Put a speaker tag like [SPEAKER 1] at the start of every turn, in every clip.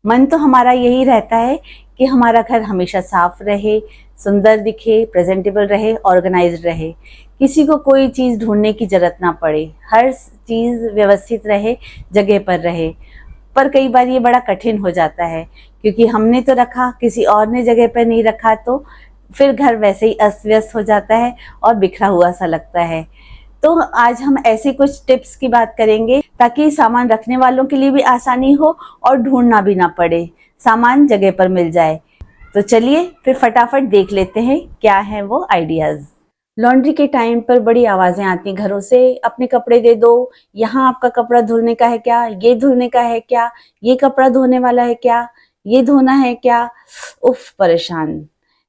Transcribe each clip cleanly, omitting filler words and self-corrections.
[SPEAKER 1] मन तो हमारा यही रहता है कि हमारा घर हमेशा साफ रहे, सुंदर दिखे, प्रेजेंटेबल रहे, ऑर्गेनाइज्ड रहे। किसी को कोई चीज़ ढूंढने की जरूरत ना पड़े, हर चीज़ व्यवस्थित रहे, जगह पर रहे। पर कई बार ये बड़ा कठिन हो जाता है, क्योंकि हमने तो रखा, किसी और ने जगह पर नहीं रखा, तो फिर घर वैसे ही अस्त व्यस्त हो जाता है और बिखरा हुआ सा लगता है। तो आज हम ऐसे कुछ टिप्स की बात करेंगे ताकि सामान रखने वालों के लिए भी आसानी हो और ढूंढना भी ना पड़े, सामान जगह पर मिल जाए। तो चलिए फिर फटाफट देख लेते हैं क्या है वो आइडियाज। लॉन्ड्री के टाइम पर बड़ी आवाजें आती घरों से, अपने कपड़े दे दो, यहाँ आपका कपड़ा धुलने का है क्या, ये धुलने का है क्या, ये कपड़ा धोने वाला है क्या, ये धोना है क्या। उफ, परेशान।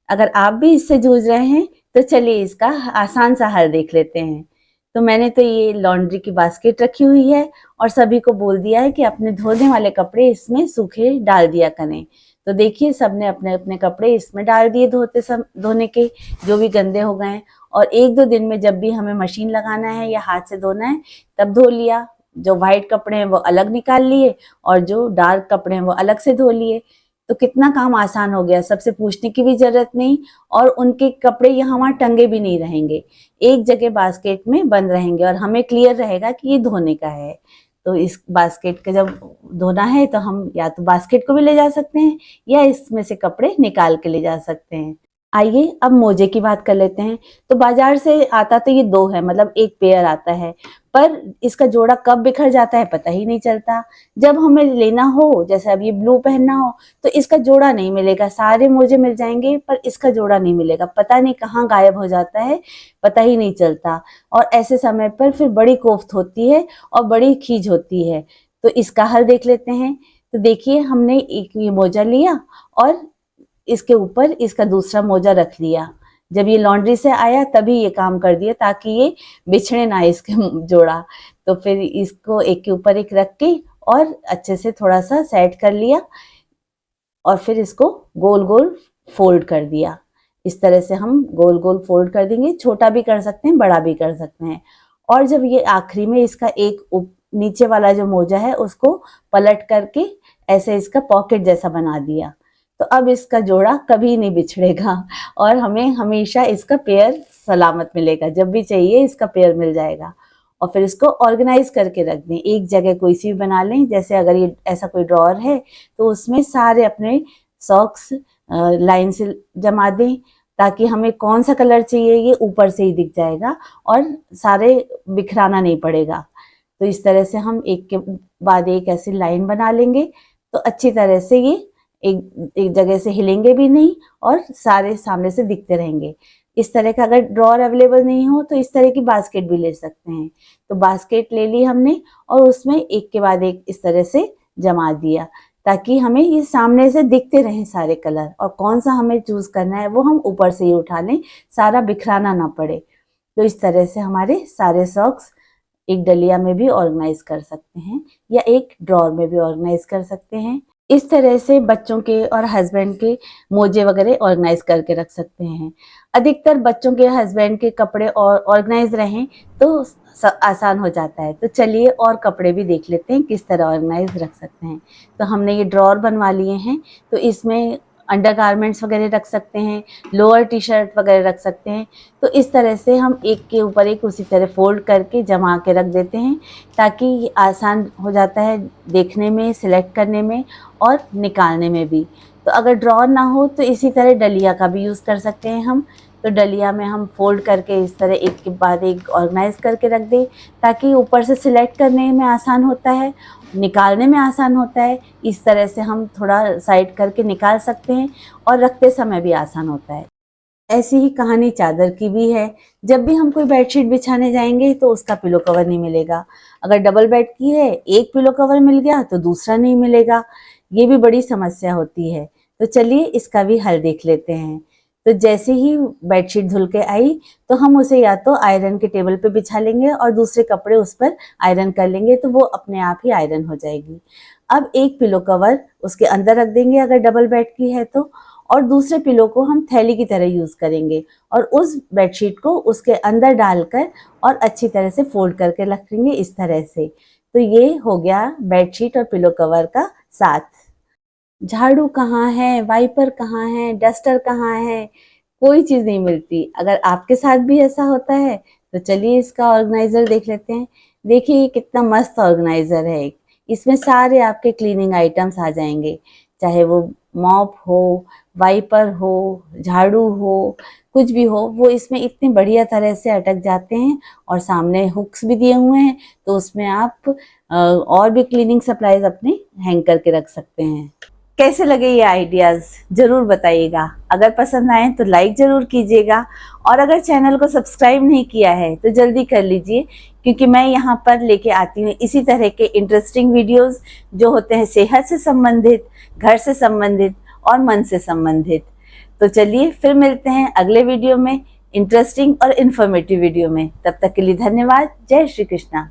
[SPEAKER 1] अगर आप भी इससे जूझ रहे हैं तो चलिए इसका आसान सा हल देख लेते हैं। तो मैंने तो ये लॉन्ड्री की बास्केट रखी हुई है और सभी को बोल दिया है कि अपने धोने वाले कपड़े इसमें सूखे डाल दिया करें। तो देखिए सबने अपने अपने कपड़े इसमें डाल दिए धोने के, जो भी गंदे हो गए। और एक दो दिन में जब भी हमें मशीन लगाना है या हाथ से धोना है तब धो लिया। जो व्हाइट कपड़े हैं वो अलग निकाल लिए और जो डार्क कपड़े हैं वो अलग से धो लिए। तो कितना काम आसान हो गया, सबसे पूछने की भी जरूरत नहीं और उनके कपड़े यहाँ वहाँ टंगे भी नहीं रहेंगे, एक जगह बास्केट में बंद रहेंगे और हमें क्लियर रहेगा कि ये धोने का है। तो इस बास्केट का जब धोना है तो हम या तो बास्केट को भी ले जा सकते हैं या इसमें से कपड़े निकाल के ले जा सकते हैं। आइए अब मोजे की बात कर लेते हैं। तो बाजार से आता तो ये दो है, मतलब एक पेयर आता है, पर इसका जोड़ा कब बिखर जाता है पता ही नहीं चलता। जब हमें लेना हो, जैसे अब ये ब्लू पहनना हो, तो इसका जोड़ा नहीं मिलेगा। सारे मोजे मिल जाएंगे पर इसका जोड़ा नहीं मिलेगा, पता नहीं कहाँ गायब हो जाता है, पता ही नहीं चलता। और ऐसे समय पर फिर बड़ी कोफ्त होती है और बड़ी खीज होती है। तो इसका हल देख लेते हैं। तो देखिए हमने एक ये मोजा लिया और इसके ऊपर इसका दूसरा मोजा रख लिया। जब ये लॉन्ड्री से आया तभी ये काम कर दिया ताकि ये बिछड़े ना इसके जोड़ा। तो फिर इसको एक के ऊपर एक रख के और अच्छे से थोड़ा सा सेट कर लिया और फिर इसको गोल गोल फोल्ड कर दिया। इस तरह से हम गोल गोल फोल्ड कर देंगे, छोटा भी कर सकते हैं, बड़ा भी कर सकते हैं। और जब ये आखिरी में इसका एक नीचे वाला जो मोजा है उसको पलट करके ऐसे इसका पॉकेट जैसा बना दिया, तो अब इसका जोड़ा कभी नहीं बिछड़ेगा और हमें हमेशा इसका पेयर सलामत मिलेगा। जब भी चाहिए इसका पेयर मिल जाएगा। और फिर इसको ऑर्गेनाइज करके रख दें, एक जगह कोई सी भी बना लें। जैसे अगर ये ऐसा कोई ड्रॉअर है तो उसमें सारे अपने सॉक्स लाइन से जमा दें, ताकि हमें कौन सा कलर चाहिए ये ऊपर से ही दिख जाएगा और सारे बिखराना नहीं पड़ेगा। तो इस तरह से हम एक के बाद एक ऐसी लाइन बना लेंगे तो अच्छी तरह से ये एक जगह से हिलेंगे भी नहीं और सारे सामने से दिखते रहेंगे। इस तरह का अगर ड्रॉअर अवेलेबल नहीं हो तो इस तरह की बास्केट भी ले सकते हैं। तो बास्केट ले ली हमने और उसमें एक के बाद एक इस तरह से जमा दिया, ताकि हमें ये सामने से दिखते रहें सारे कलर, और कौन सा हमें चूज करना है वो हम ऊपर से ही उठा लें, सारा बिखराना ना पड़े। तो इस तरह से हमारे सारे सॉक्स एक डलिया में भी ऑर्गेनाइज कर सकते हैं या एक ड्रॉअर में भी ऑर्गेनाइज कर सकते हैं। इस तरह से बच्चों के और हस्बैंड के मोजे वगैरह ऑर्गेनाइज करके रख सकते हैं। अधिकतर बच्चों के हस्बैंड के कपड़े और ऑर्गेनाइज रहें तो आसान हो जाता है। तो चलिए और कपड़े भी देख लेते हैं किस तरह ऑर्गेनाइज रख सकते हैं। तो हमने ये ड्रॉअर बनवा लिए हैं, तो इसमें अंडरगारमेंट्स वगैरह रख सकते हैं, लोअर टी शर्ट वगैरह रख सकते हैं। तो इस तरह से हम एक के ऊपर एक उसी तरह फोल्ड करके जमा के रख देते हैं, ताकि आसान हो जाता है देखने में, सिलेक्ट करने में और निकालने में भी। तो अगर ड्रॉअर ना हो तो इसी तरह डलिया का भी यूज़ कर सकते हैं हम। तो डलिया में हम फोल्ड करके इस तरह एक के बाद एक ऑर्गेनाइज करके रख दें, ताकि ऊपर से सिलेक्ट करने में आसान होता है, निकालने में आसान होता है। इस तरह से हम थोड़ा साइड करके निकाल सकते हैं और रखते समय भी आसान होता है। ऐसी ही कहानी चादर की भी है। जब भी हम कोई बेडशीट बिछाने जाएंगे तो उसका पिलो कवर नहीं मिलेगा। अगर डबल बेड की है, एक पिलो कवर मिल गया तो दूसरा नहीं मिलेगा, ये भी बड़ी समस्या होती है। तो चलिए इसका भी हल देख लेते हैं। तो जैसे ही बेडशीट धुल के आई तो हम उसे या तो आयरन के टेबल पे बिछा लेंगे और दूसरे कपड़े उस पर आयरन कर लेंगे, तो वो अपने आप ही आयरन हो जाएगी। अब एक पिलो कवर उसके अंदर रख देंगे अगर डबल बेड की है तो, और दूसरे पिलो को हम थैली की तरह यूज करेंगे और उस बेडशीट को उसके अंदर डालकर और अच्छी तरह से फोल्ड करके रखेंगे इस तरह से। तो ये हो गया बेडशीट और पिलो कवर का साथ। झाड़ू कहाँ है, वाइपर कहाँ है, डस्टर कहाँ है, कोई चीज़ नहीं मिलती। अगर आपके साथ भी ऐसा होता है तो चलिए इसका ऑर्गेनाइज़र देख लेते हैं। देखिए ये कितना मस्त ऑर्गेनाइज़र है। इसमें सारे आपके क्लीनिंग आइटम्स आ जाएंगे, चाहे वो मॉप हो, वाइपर हो, झाड़ू हो, कुछ भी हो, वो इसमें इतनी बढ़िया तरह से अटक जाते हैं। और सामने हुक्स भी दिए हुए हैं, तो उसमें आप और भी क्लीनिंग सप्लाईज अपने हैंग करके रख सकते हैं। कैसे लगे ये आइडियाज़ ज़रूर बताइएगा। अगर पसंद आए तो लाइक ज़रूर कीजिएगा, और अगर चैनल को सब्सक्राइब नहीं किया है तो जल्दी कर लीजिए, क्योंकि मैं यहाँ पर लेके आती हूँ इसी तरह के इंटरेस्टिंग वीडियोस जो होते हैं सेहत से संबंधित, घर से संबंधित और मन से संबंधित। तो चलिए फिर मिलते हैं अगले वीडियो में, इंटरेस्टिंग और इन्फॉर्मेटिव वीडियो में। तब तक के लिए धन्यवाद। जय श्री कृष्णा।